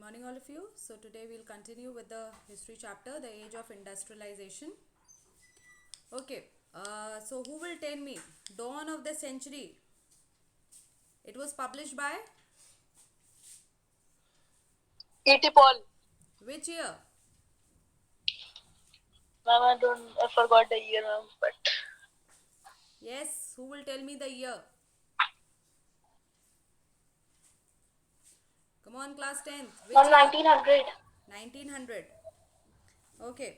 morning, all of you. So, today we'll continue with the history chapter, the age of industrialization. Okay, so who will tell me? Dawn of the Century. It was published by E.T. Paul. which year? Ma'am, I forgot the year, ma'am, but Yes, who will tell me the year? Come on, class 10th. Which ma'am, year? 1900. 1900. Okay.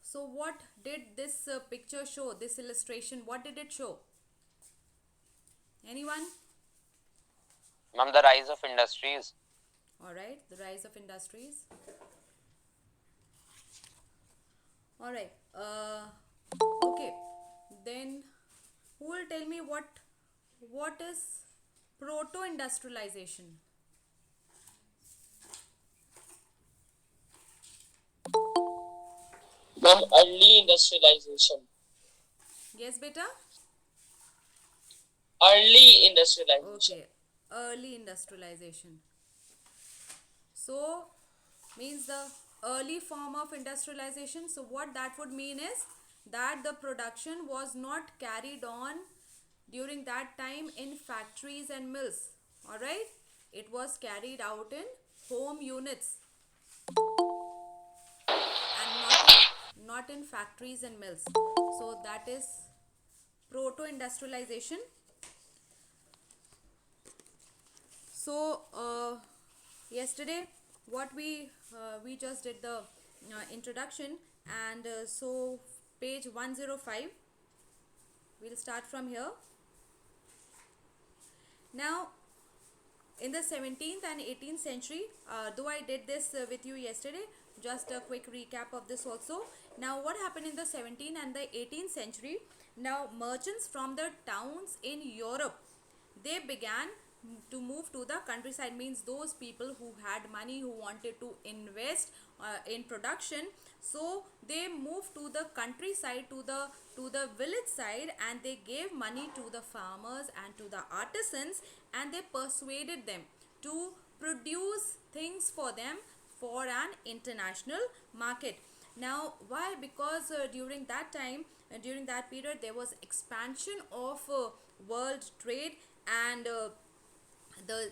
So, what did this picture show? This illustration, what did it show? Anyone? Ma'am, the rise of industries. Alright, the rise of industries. Alright, okay. Then, who will tell me what is proto-industrialization? Ma'am, early industrialization. Yes, beta? Early industrialization. Okay, early industrialization. So, means the early form of industrialization. So, what that would mean is that the production was not carried on during that time in factories and mills. Alright, it was carried out in home units and not in factories and mills. So, that is proto industrialization. So yesterday what we just did the introduction, and so page 105, we'll start from here. Now in the 17th and 18th century, though I did this with you yesterday, just a quick recap of this also. Now what happened in the 17th and the 18th century? Now merchants from the towns in Europe, they began to move to the countryside. Means those people who had money, who wanted to invest in production, so they moved to the countryside, to the village side, and they gave money to the farmers and to the artisans, and they persuaded them to produce things for them for an international market. Now why? Because during that time, during that period, there was expansion of world trade, and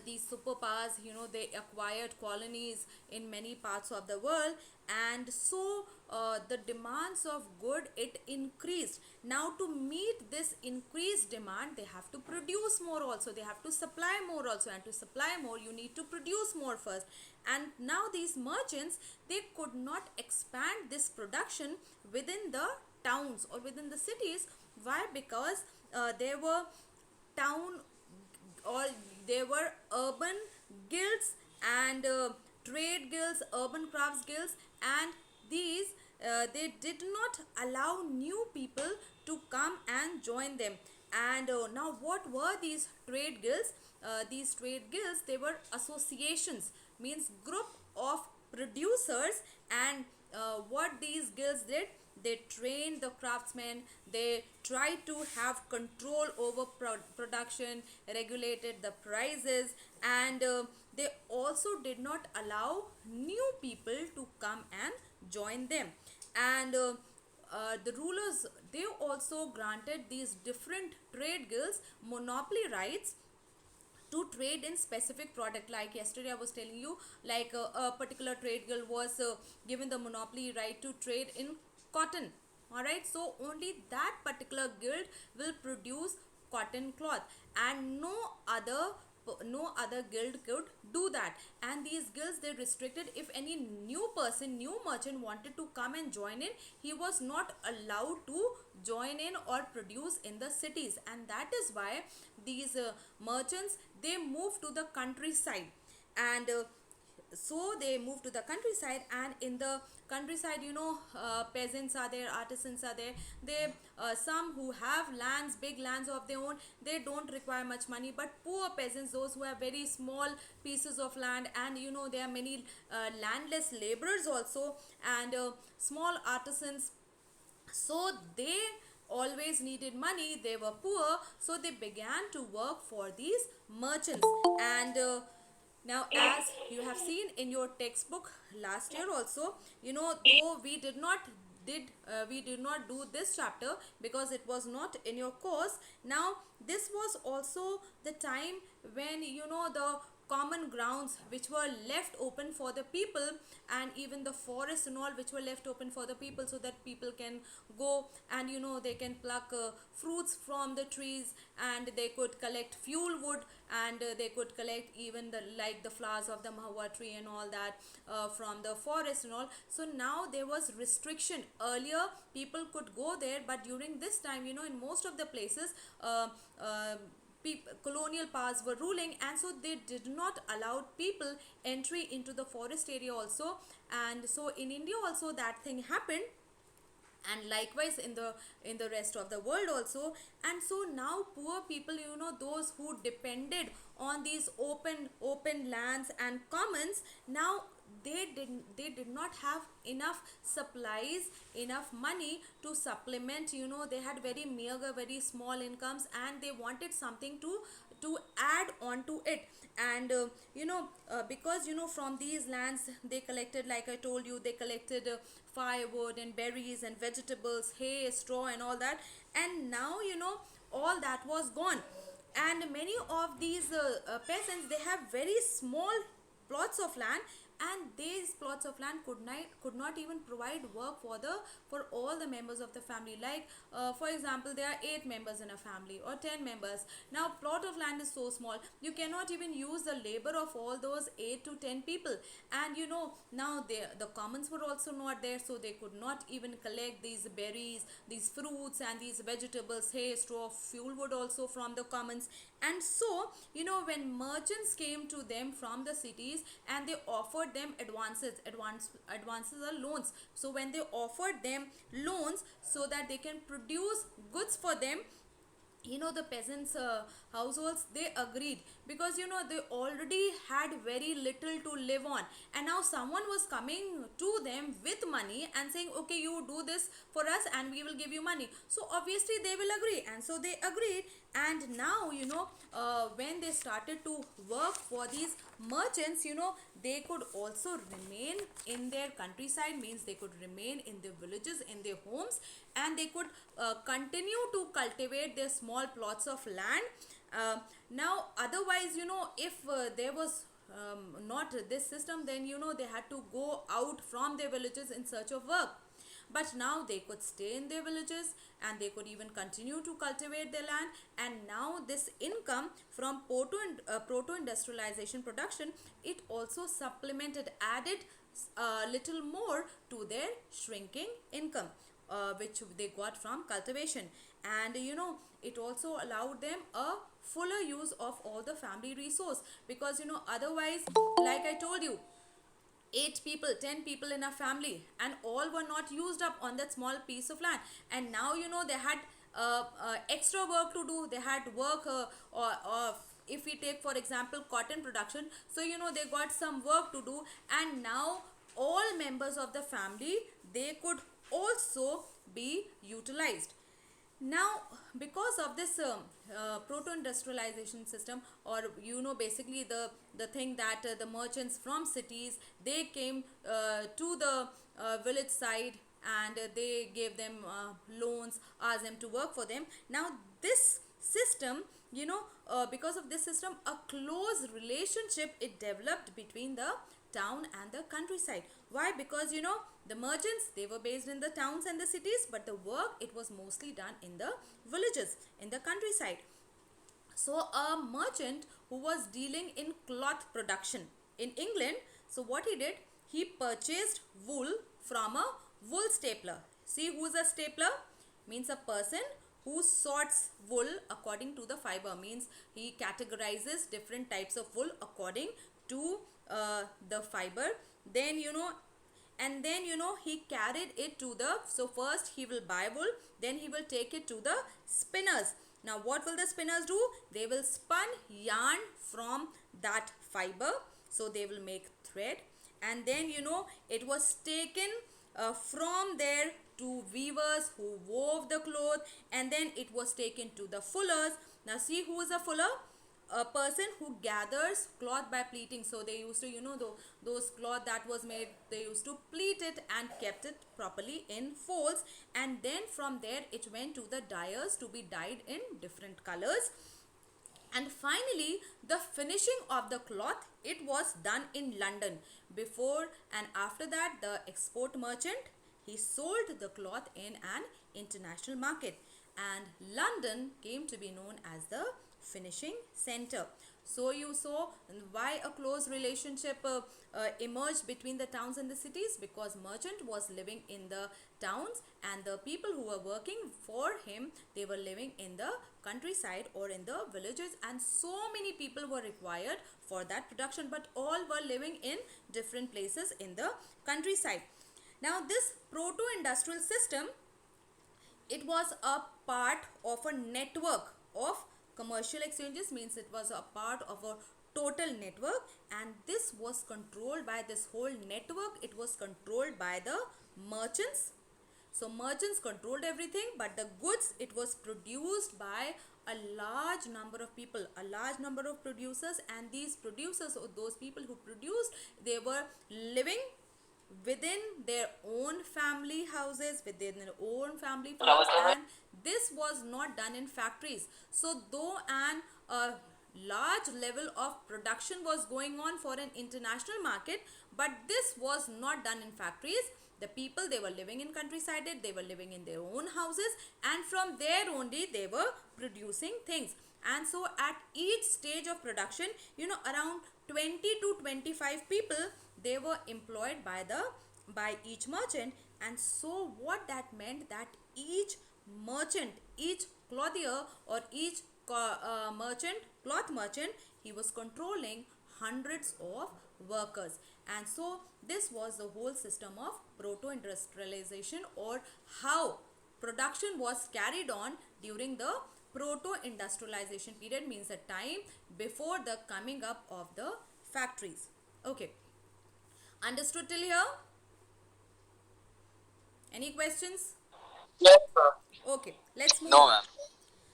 these superpowers, they acquired colonies in many parts of the world, and so the demands of good, it increased. Now to meet this increased demand, they have to produce more also, they have to supply more also, and to supply more, you need to produce more first. And now these merchants, they could not expand this production within the towns or within the cities. Why? Because there were town, or there were urban guilds and trade guilds, urban crafts guilds, and these they did not allow new people to come and join them. And now what were these trade guilds? These trade guilds, they were associations, means group of producers. And what these guilds did, they trained the craftsmen, they tried to have control over production, regulated the prices, and they also did not allow new people to come and join them. And the rulers, they also granted these different trade guilds monopoly rights to trade in specific product. Like yesterday I was telling you, like a particular trade guild was given the monopoly right to trade in cotton. All right, so only that particular guild will produce cotton cloth, and no other guild could do that. And these guilds, they restricted, if any new person, new merchant wanted to come and join in, he was not allowed to join in or produce in the cities. And that is why these merchants, they moved to the countryside. And so they moved to the countryside, and in the countryside, peasants are there, artisans are there. They some who have lands, big lands of their own, they don't require much money. But poor peasants, those who have very small pieces of land, and there are many landless laborers also, and small artisans, so they always needed money, they were poor, so they began to work for these merchants. And now, as you have seen in your textbook last year also, though we did not do this chapter because it was not in your course. Now, this was also the time when the common grounds which were left open for the people, and even the forests and all which were left open for the people, so that people can go and they can pluck fruits from the trees, and they could collect fuel wood, and they could collect even the flowers of the mahua tree and all that from the forest and all. So now there was restriction. Earlier people could go there, but during this time, in most of the places, uh, colonial powers were ruling, and so they did not allow people entry into the forest area also. And so in India also that thing happened, and likewise in the rest of the world also. And so now poor people, those who depended on these open lands and commons, now they did not have enough supplies, enough money to supplement. They had very meager, very small incomes, and they wanted something to add on to it. And because from these lands they collected, like I told you, they collected firewood and berries and vegetables, hay, straw and all that. And now all that was gone, and many of these peasants, they have very small plots of land, and these plots of land could not even provide work for all the members of the family. Like for example, there are 8 members in a family or 10 members. Now plot of land is so small, you cannot even use the labor of all those 8 to 10 people. And now the commons were also not there, so they could not even collect these berries, these fruits and these vegetables, hay, straw, fuel wood also from the commons. And so when merchants came to them from the cities, and they offered them advances or loans. So when they offered them loans so that they can produce goods for them, the peasants households, they agreed, because they already had very little to live on. And now someone was coming to them with money and saying, okay, you do this for us and we will give you money. So obviously they will agree, and so they agreed. And now when they started to work for these merchants, they could also remain in their countryside, means they could remain in their villages, in their homes, and they could continue to cultivate their small plots of land. Now otherwise, if there was not this system, then they had to go out from their villages in search of work. But now they could stay in their villages, and they could even continue to cultivate their land. And now this income from proto industrialization production, it also supplemented, added little more to their shrinking income, which they got from cultivation. And it also allowed them a fuller use of all the family resource, because otherwise, like I told you, 8 people, 10 people in a family, and all were not used up on that small piece of land. And now they had extra work to do. They had work, or if we take for example cotton production, so they got some work to do. And now all members of the family, they could also be utilized. Now because of this proto industrialization system, or basically the thing that the merchants from cities, they came to the village side, and they gave them loans, asked them to work for them. Now this system, because of this system, a close relationship it developed between the town and the countryside. Why? Because the merchants, they were based in the towns and the cities, but the work, it was mostly done in the villages, in the countryside. So a merchant who was dealing in cloth production in England, so what he did, he purchased wool from a wool stapler. See, who's a stapler? Means a person who sorts wool according to the fiber, means he categorizes different types of wool according to the fiber. Then and then he carried it to the, so first he will buy wool, then he will take it to the spinners. Now what will the spinners do? They will spun yarn from that fiber, so they will make thread. And then it was taken from there to weavers who wove the cloth, and then it was taken to the fullers. Now see who is a fuller? A person who gathers cloth by pleating. So they used to, those cloth that was made, they used to pleat it and kept it properly in folds, and then from there it went to the dyers to be dyed in different colors. And finally, the finishing of the cloth, it was done in London. Before and after that, the export merchant, he sold the cloth in an international market, and London came to be known as the finishing center. So you saw why a close relationship emerged between the towns and the cities, because merchant was living in the towns, and the people who were working for him, they were living in the countryside or in the villages, and so many people were required for that production, but all were living in different places in the countryside. Now this proto-industrial system, it was a part of a network of commercial exchanges, means it was a part of a total network, and this was controlled by, this whole network, it was controlled by the merchants. So merchants controlled everything, but the goods, it was produced by a large number of people, a large number of producers, and these producers, or those people who produced, they were living within their own family houses, within their own family farms, and this was not done in factories. So though an large level of production was going on for an international market, but this was not done in factories. The people, they were living in countryside, they were living in their own houses, and from there only they were producing things. And so at each stage of production, around 20 to 25 people, they were employed by each merchant. And so what that meant, that each merchant, each clothier, or each cloth merchant, he was controlling hundreds of workers. And so this was the whole system of proto-industrialization, or how production was carried on during the proto-industrialization period, means the time before the coming up of the factories. Okay, understood till here? Any questions? Yes, sir. Okay, let's move No, on. ma'am.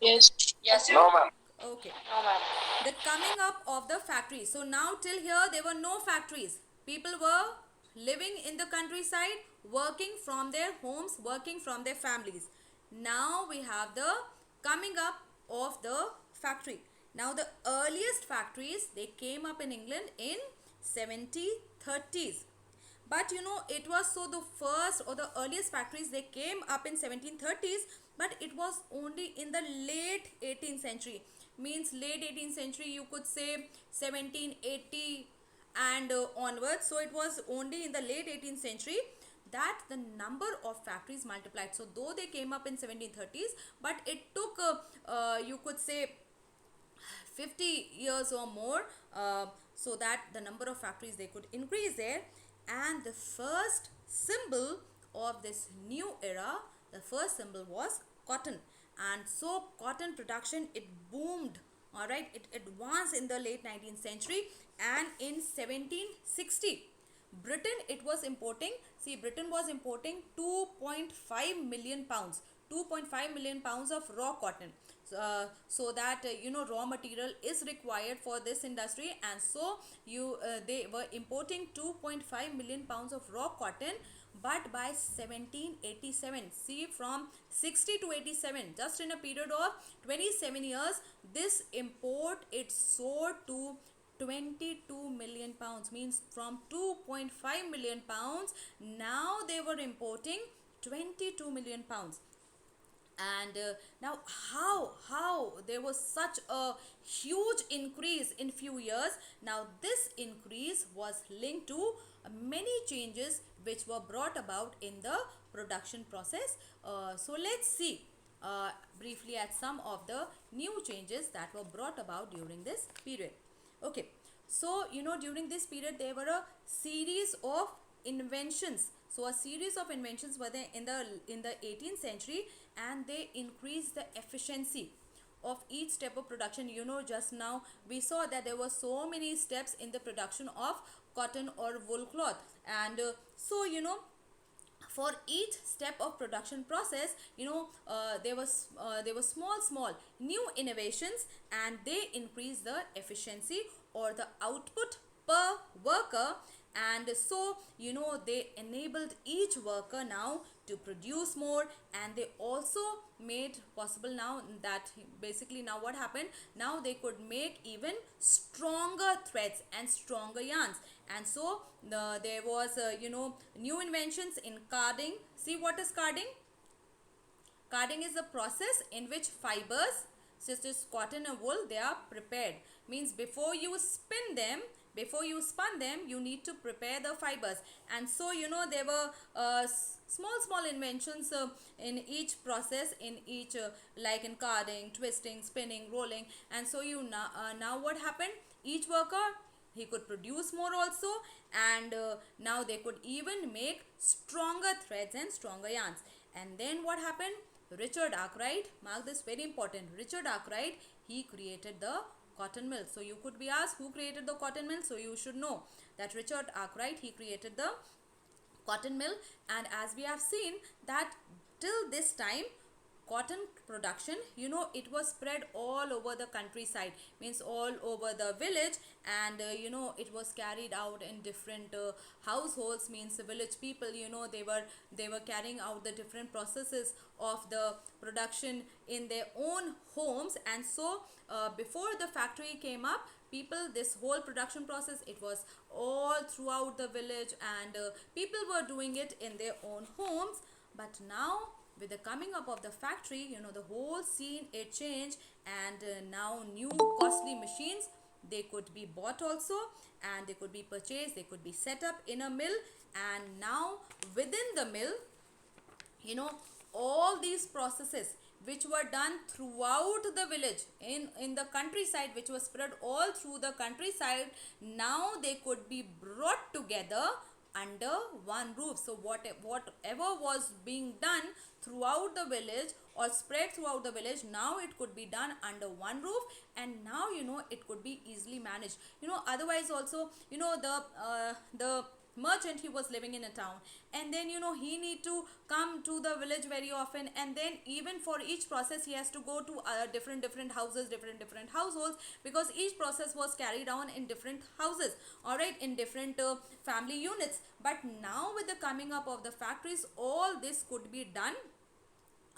Yes. Yes, no, ma'am. Okay, No, ma'am. the coming up of the factories. So now till here there were no factories. People were living in the countryside, working from their homes, working from their families. Now we have the coming up of the factory. Now the earliest factories, they came up in England in 1730s. But it was, so the first or the earliest factories, they came up in 1730s, but it was only in the late 18th century. Means late 18th century, you could say 1780 and onwards. So it was only in the late 18th century that the number of factories multiplied. So though they came up in 1730s, but it took you could say 50 years or more, so that the number of factories, they could increase there. And the first symbol of this new era, the first symbol was cotton. And so cotton production, it boomed, all right, it advanced in the late 19th century. And in 1760, Britain, it was importing, see, Britain was importing 2.5 million pounds, 2.5 million pounds of raw cotton. So that raw material is required for this industry. And so they were importing 2.5 million pounds of raw cotton. But by 1787, see, from 60 to 87, just in a period of 27 years, this import, it soared to 22 million pounds. Means from 2.5 million pounds, now they were importing 22 million pounds. And now how there was such a huge increase in few years. Now this increase was linked to many changes which were brought about in the production process. So let's see briefly at some of the new changes that were brought about during this period. Okay, so during this period there were a series of inventions. So a series of inventions were there in the 18th century, and they increased the efficiency of each step of production. Just now we saw that there were so many steps in the production of cotton or wool cloth. And so for each step of production process, there were small new innovations, and they increase the efficiency or the output per worker. And so they enabled each worker now to produce more, and they also made possible now that basically now what happened, now they could make even stronger threads and stronger yarns. And so there was new inventions in carding. See, what is carding? Carding is a process in which fibers such as cotton and wool, they are prepared. Means before you spun them, you need to prepare the fibers. And so there were small inventions in each process, in each like in carding, twisting, spinning, rolling. And so now what happened? Each worker, he could produce more also, and now they could even make stronger threads and stronger yarns. And then what happened? Richard Arkwright, mark this, very important, Richard Arkwright, he created the cotton mill. So you could be asked, who created the cotton mill? So you should know that Richard Arkwright, he created the cotton mill. And as we have seen that till this time, cotton production, it was spread all over the countryside, means all over the village. And it was carried out in different households, means the village people, they were carrying out the different processes of the production in their own homes. And so before the factory came up, people, this whole production process, it was all throughout the village, and people were doing it in their own homes. But now, with the coming up of the factory, the whole scene, it changed. And now new costly machines, they could be bought also, and they could be purchased, they could be set up in a mill. And now within the mill, all these processes which were done throughout the village, in the countryside, which was spread all through the countryside, now they could be brought together under one roof. So whatever was being done throughout the village or spread throughout the village, now it could be done under one roof. And now it could be easily managed. Otherwise also, the merchant, he was living in a town, and then he need to come to the village very often, and then even for each process he has to go to different houses, different households, because each process was carried on in different houses, all right, in different family units. But now with the coming up of the factories, all this could be done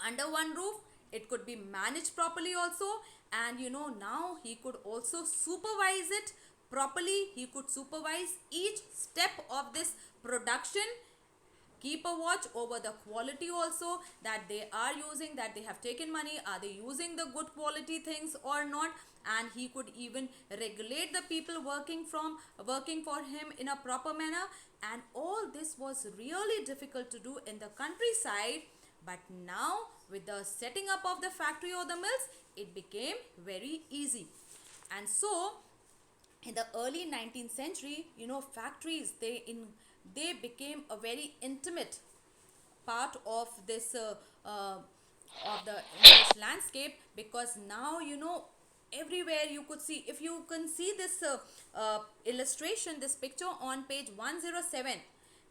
under one roof. It could be managed properly also. And now he could also supervise it properly. He could supervise each step of this production, keep a watch over the quality also, that they are using, that they have taken money, are they using the good quality things or not. And he could even regulate the people working for him in a proper manner. And all this was really difficult to do in the countryside. But now with the setting up of the factory or the mills, it became very easy. And so in the early 19th century, factories, they became a very intimate part of this of the English landscape. Because now everywhere you could see, if you can see this illustration, this picture on page 107.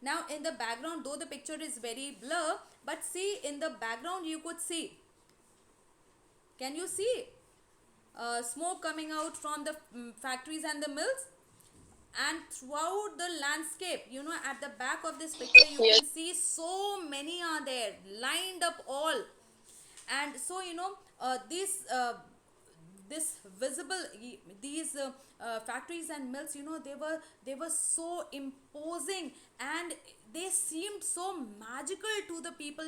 Now in the background, though the picture is very blur, but see, in the background you could see, can you see smoke coming out from the factories and the mills? And throughout the landscape, at the back of this picture, you Yes. can see so many are there, lined up all. And so this visible, these factories and mills, they were so imposing, and they seemed so magical to the people.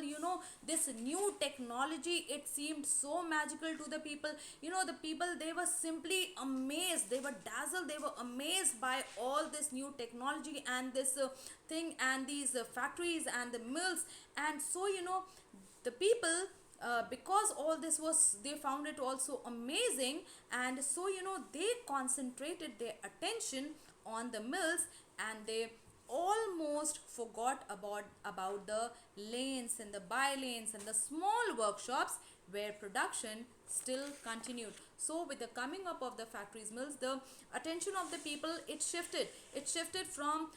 This new technology, it seemed so magical to the people. The people, they were simply amazed, they were dazzled, they were amazed by all this new technology and this thing, and these factories and the mills. And so the people, because all this was, they found it also amazing. And so they concentrated their attention on the mills, and they almost forgot about the lanes and the by lanes and the small workshops where production still continued. So with the coming up of the factories, mills, the attention of the people, it shifted from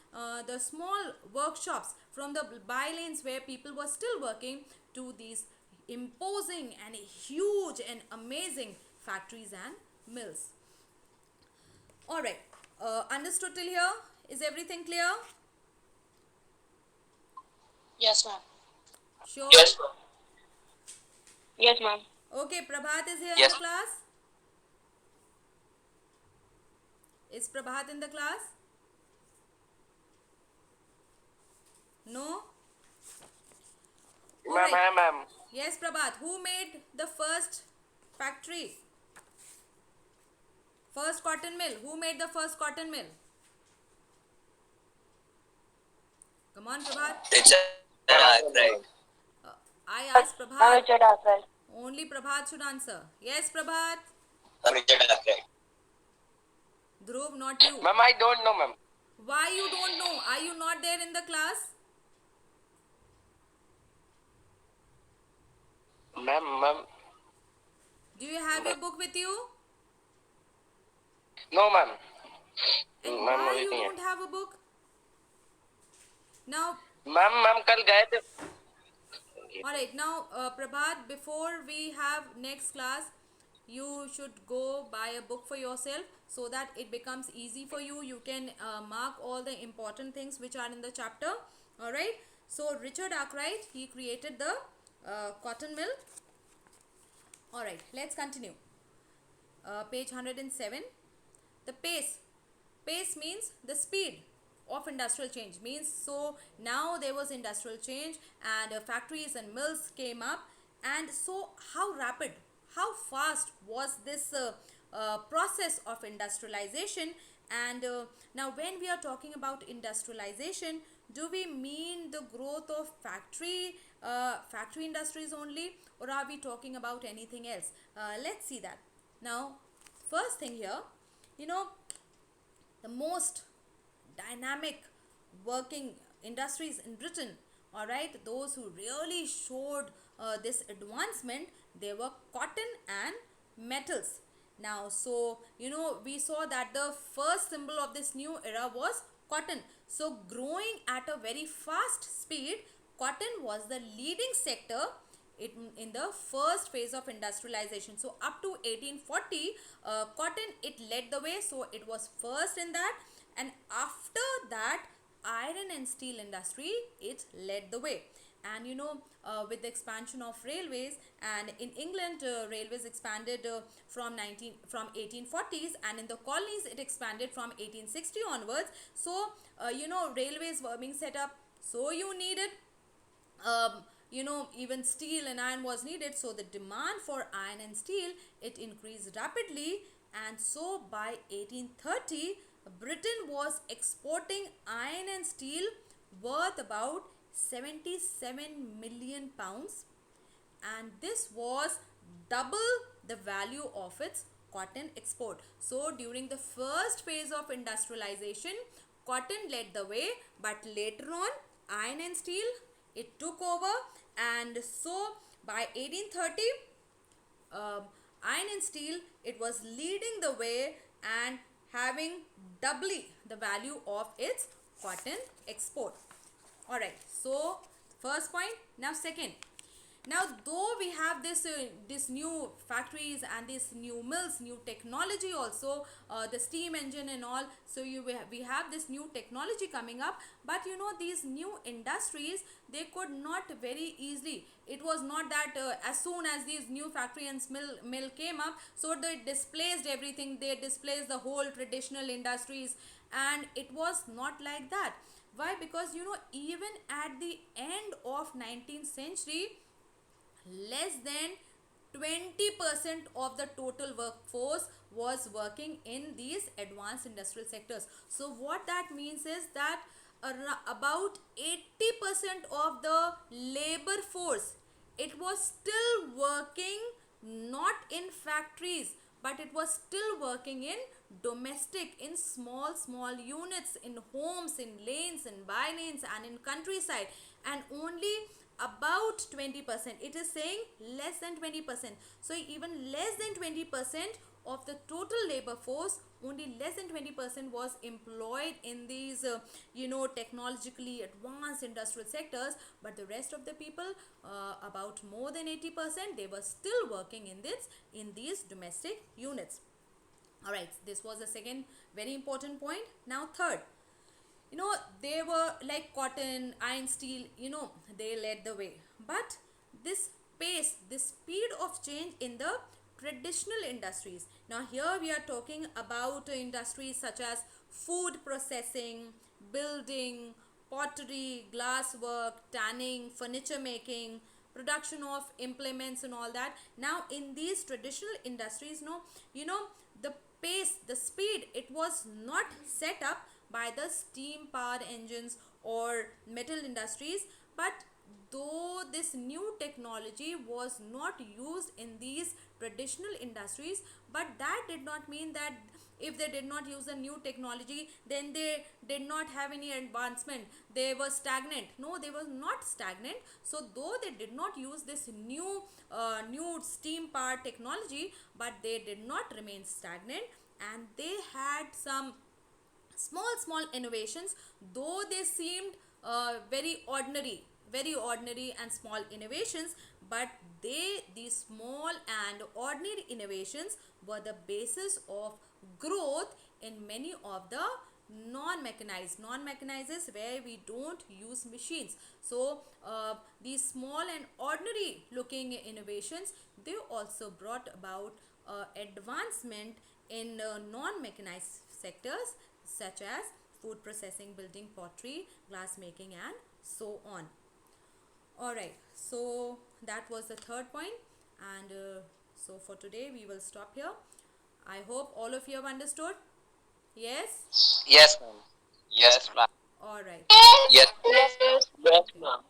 the small workshops, from the by lanes where people were still working, to these imposing and huge and amazing factories and mills. All right, understood till here? Is everything clear? Yes, ma'am. Sure. Yes, ma'am. Yes, ma'am. Okay, Prabhat is here in the Yes. class. Is Prabhat in the class? No? All Ma'am, right. ma'am. Yes, Prabhat. Who made the first factory? First cotton mill. Who made the first cotton mill? Come on, Prabhat. Richard Arkwright. Uh, I asked Prabhat. Richard Arkwright. Only Prabhat should answer. Yes, Prabhat. Richard Arkwright. Dhruv, not you. Ma'am, I don't know, ma'am. Why you don't know? Are you not there in the class? Ma'am. Do you have your book with you? No, ma'am. And Ma'am, why you everything है. don't have a book? Now, ma'am कल गए थे. alright, now Prabhat, before we have next class, you should go buy a book for yourself so that it becomes easy for you. You can mark all the important things which are in the chapter. Alright, so Richard Arkwright, he created the cotton mill. Alright, let's continue. Page 107. The pace means the speed of industrial change, means so now there was industrial change and factories and mills came up, and so how rapid, how fast was this process of industrialization. And now when we are talking about industrialization, do we mean the growth of factory industries only, or are we talking about anything else? Let's see that. Now first thing here, you know, the most dynamic working industries in Britain, all right, those who really showed this advancement, they were cotton and metals. Now, so you know, we saw that the first symbol of this new era was cotton. So growing at a very fast speed, cotton was the leading sector in the first phase of industrialization. So up to 1840, cotton, it led the way, so it was first in that. And after that, iron and steel industry, it led the way. And you know, with the expansion of railways, and in England, railways expanded from 1840s, and in the colonies it expanded from 1860 onwards. So you know, railways were being set up, so you needed you know, even steel and iron was needed, so the demand for iron and steel, it increased rapidly. And so by 1830, Britain was exporting iron and steel worth about 77 million pounds, and this was double the value of its cotton export. So during the first phase of industrialization, cotton led the way, but later on iron and steel, it took over. And so by 1830, um, iron and steel, it was leading the way and having doubly the value of its cotton export. All right, so first point. Now second, now though we have this new factories and these new mills, new technology also, the steam engine and all, so we have this new technology coming up, but you know, these new industries, they could not very easily, it was not that as soon as these new factory and mill came up, so they displaced everything, they displaced the whole traditional industries, and it was not like that. Why? Because you know, even at the end of 19th century, less than 20% of the total workforce was working in these advanced industrial sectors. So what that means is that about 80% of the labor force, it was still working not in factories, but it was still working in domestic, in small units, in homes, in lanes, in by lanes, and in countryside. And only about 20%, it is saying less than 20%, so even less than 20% of the total labor force, only less than 20% was employed in these technologically advanced industrial sectors, but the rest of the people, about more than 80%, they were still working in these domestic units. All right, this was the second very important point. Now third, they were like cotton, iron, steel, they led the way. But this pace, this speed of change in the traditional industries. Now here we are talking about industries such as food processing, building, pottery, glasswork, tanning, furniture making, production of implements and all that. Now in these traditional industries, no, the pace, the speed, it was not set up by the steam powered engines or metal industries, but though this new technology was not used in these traditional industries, but that did not mean that if they did not use the new technology, then they did not have any advancement, they were stagnant. No, they were not stagnant. So though they did not use this new steam powered technology, but they did not remain stagnant, and they had some small innovations, though they seemed very ordinary and small innovations, but these small and ordinary innovations were the basis of growth in many of the non-mechanized is where we don't use machines. So these small and ordinary looking innovations, they also brought about advancement in non-mechanized sectors such as food processing, building, pottery, glass making, and so on. All right, so that was the third point, and so for today we will stop here. I hope all of you have understood. Yes. Yes, ma'am. Yes, ma'am. All right. Yes. Yes, yes, yes, ma'am.